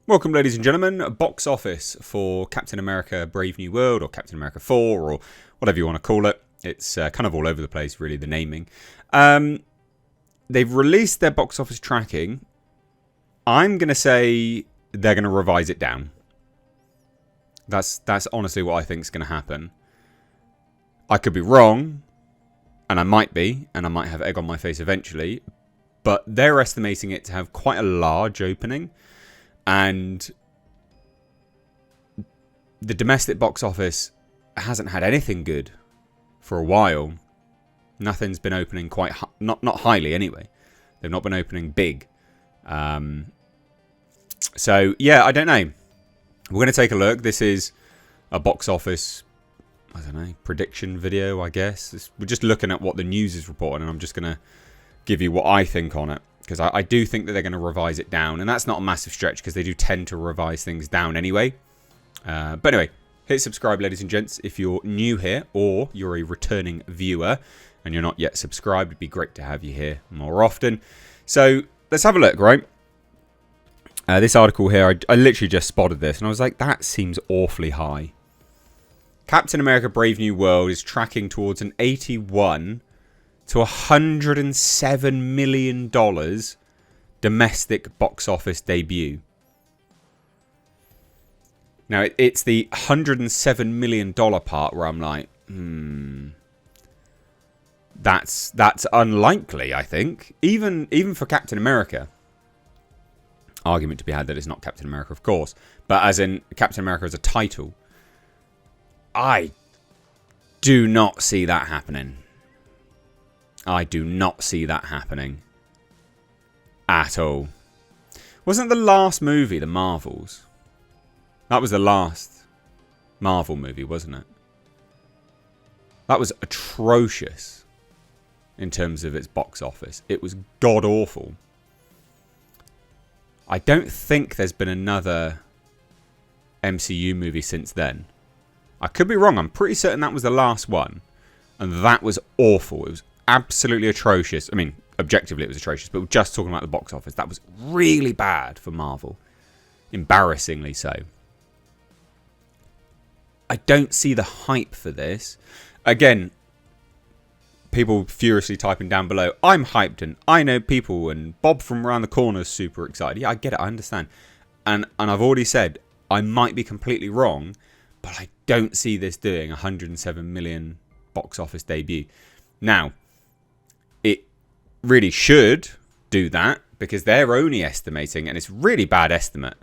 Welcome, ladies and gentlemen. Box office for Captain America Brave New World, or Captain America 4, or whatever you want to call it. It's kind of all over the place, really, the naming. They've released their box office tracking. I'm going to say they're going to revise it down. That's honestly what I think is going to happen. I could be wrong, and I might be, and I might have egg on my face eventually, but they're estimating it to have quite a large opening. And the domestic box office hasn't had anything good for a while. Nothing's been opening quite not highly anyway. They've not been opening big. So yeah, I don't know. We're going to take a look. This is a box office, I don't know, prediction video, I guess. We're just looking at what the news is reporting, and I'm just going to give you what I think on it. Because I do think that they're going to revise it down. And that's not a massive stretch, because they do tend to revise things down anyway. But anyway, hit subscribe, ladies and gents, if you're new here or you're a returning viewer and you're not yet subscribed. It'd be great to have you here more often. So let's have a look, right? This article here, I literally just spotted this and I was like, that seems awfully high. Captain America Brave New World is tracking towards an 81 to $107 million domestic box office debut. Now, it's the $107 million part where I'm like, that's unlikely, I think. Even for Captain America. Argument to be had that it's not Captain America, of course. But as in Captain America as a title, I do not see that happening. I do not see that happening at all. Wasn't the last movie the Marvels? That was the last Marvel movie, wasn't it? That was atrocious in terms of its box office. It was god-awful. I don't think there's been another MCU movie since then. I could be wrong. I'm pretty certain that was the last one. And that was awful. It was absolutely atrocious. I mean, objectively it was atrocious, but we're just talking about the box office. That was really bad for Marvel. Embarrassingly so. I don't see the hype for this. Again, people furiously typing down below, I'm hyped and I know people and Bob from around the corner is super excited. Yeah, I get it, I understand. And I've already said, I might be completely wrong, but I don't see this doing a 107 million box office debut. Now, it really should do that because they're only estimating, and it's a really bad estimate.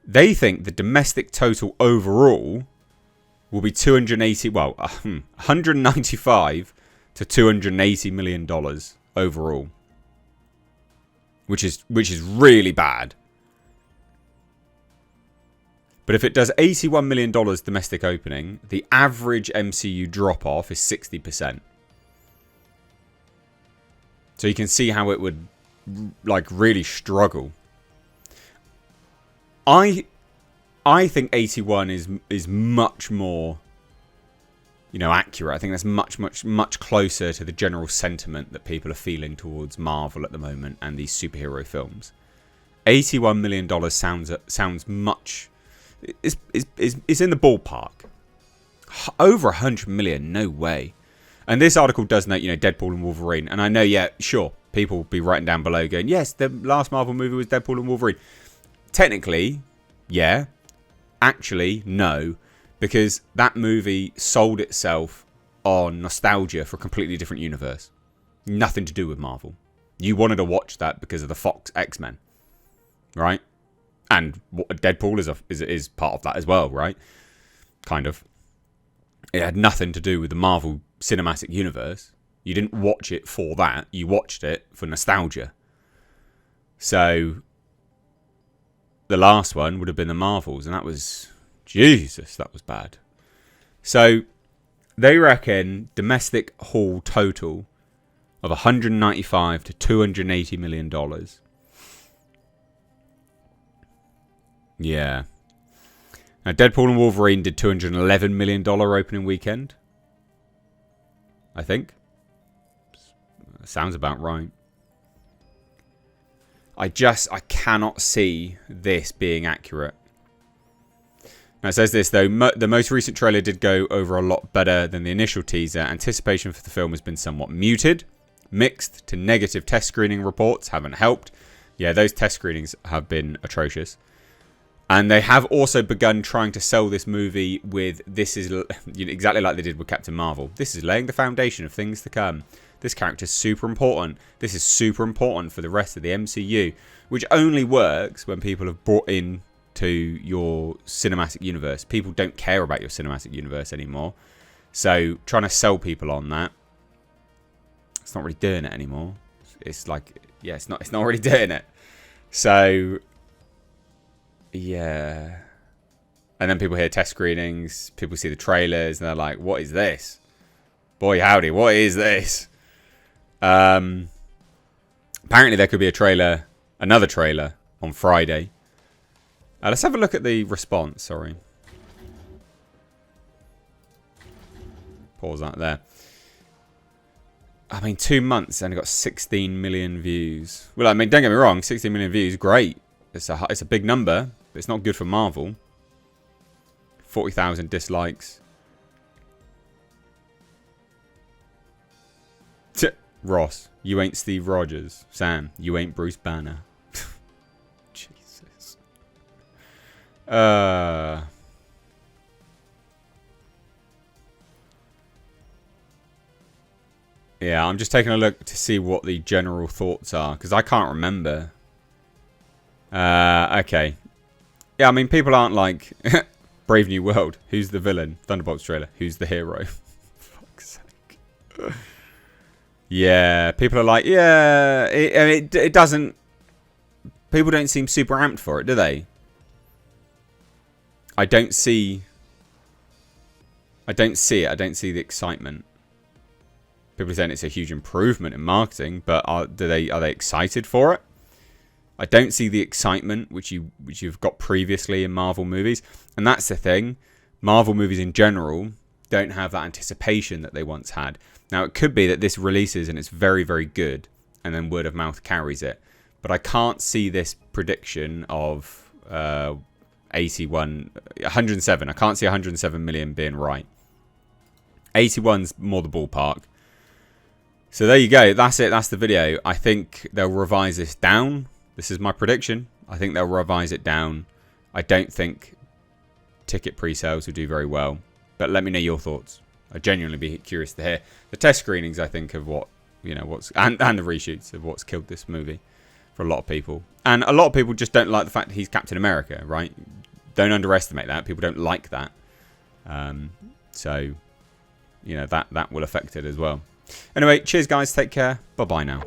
They think the domestic total overall will be 195 to $280 million overall, which is really bad. But if it does $81 million domestic opening, the average MCU drop off is 60%. So you can see how it would like really struggle. I think 81 is much more, accurate. I think that's much closer to the general sentiment that people are feeling towards Marvel at the moment and these superhero films. $81 million sounds much. It's in the ballpark. Over 100 million, no way. And this article does note, Deadpool and Wolverine. And I know, yeah, sure, people will be writing down below going, yes, the last Marvel movie was Deadpool and Wolverine. Technically, yeah. Actually, no. Because that movie sold itself on nostalgia for a completely different universe. Nothing to do with Marvel. You wanted to watch that because of the Fox X-Men. Right? And Deadpool is part of that as well, right? Kind of. It had nothing to do with the Marvel Cinematic Universe. You didn't watch it for that. You watched it for nostalgia. So the last one would have been the Marvels, and that was, Jesus, that was bad. So they reckon domestic haul total of 195 to $280 million. Yeah. Now, Deadpool and Wolverine did $211 million opening weekend. I think. Sounds about right. I cannot see this being accurate. Now, it says this, though. The most recent trailer did go over a lot better than the initial teaser. Anticipation for the film has been somewhat muted. Mixed to negative test screening reports haven't helped. Yeah, those test screenings have been atrocious. And they have also begun trying to sell this movie with, this is exactly like they did with Captain Marvel. This is laying the foundation of things to come. This character is super important. This is super important for the rest of the MCU. Which only works when people have brought in to your cinematic universe. People don't care about your cinematic universe anymore. So trying to sell people on that, it's not really doing it anymore. It's like, yeah, it's not really doing it. So yeah. And then people hear test screenings, people see the trailers, and they're like, what is this? Boy howdy, what is this? Apparently there could be a trailer, another trailer on Friday. Let's have a look at the response, sorry. Pause that there. I mean, 2 months and it got 16 million views. Well, I mean, don't get me wrong, 16 million views, great. It's a big number, but it's not good for Marvel. 40,000 dislikes. Ross, you ain't Steve Rogers. Sam, you ain't Bruce Banner. Jesus. Yeah, I'm just taking a look to see what the general thoughts are, because I can't remember. Okay. Yeah, I mean, people aren't like, Brave New World, who's the villain? Thunderbolts trailer, who's the hero? Fuck's sake. Yeah, people are like, yeah, it doesn't, people don't seem super amped for it, do they? I don't see it. I don't see the excitement. People are saying it's a huge improvement in marketing, but are they excited for it? I don't see the excitement which you've got previously in Marvel movies, and that's the thing. Marvel movies in general don't have that anticipation that they once had. Now, it could be that this releases and it's very, very good, and then word of mouth carries it. But I can't see this prediction of 107. I can't see 107 million being right. 81's more the ballpark. So there you go. That's it. That's the video. I think they'll revise this down. This is my prediction. I think they'll revise it down. I don't think ticket pre-sales will do very well. But let me know your thoughts. I'd genuinely be curious to hear. The test screenings, I think, of what, and the reshoots of what's killed this movie for a lot of people. And a lot of people just don't like the fact that he's Captain America, right? Don't underestimate that. People don't like that. So, that will affect it as well. Anyway, cheers, guys. Take care. Bye-bye now.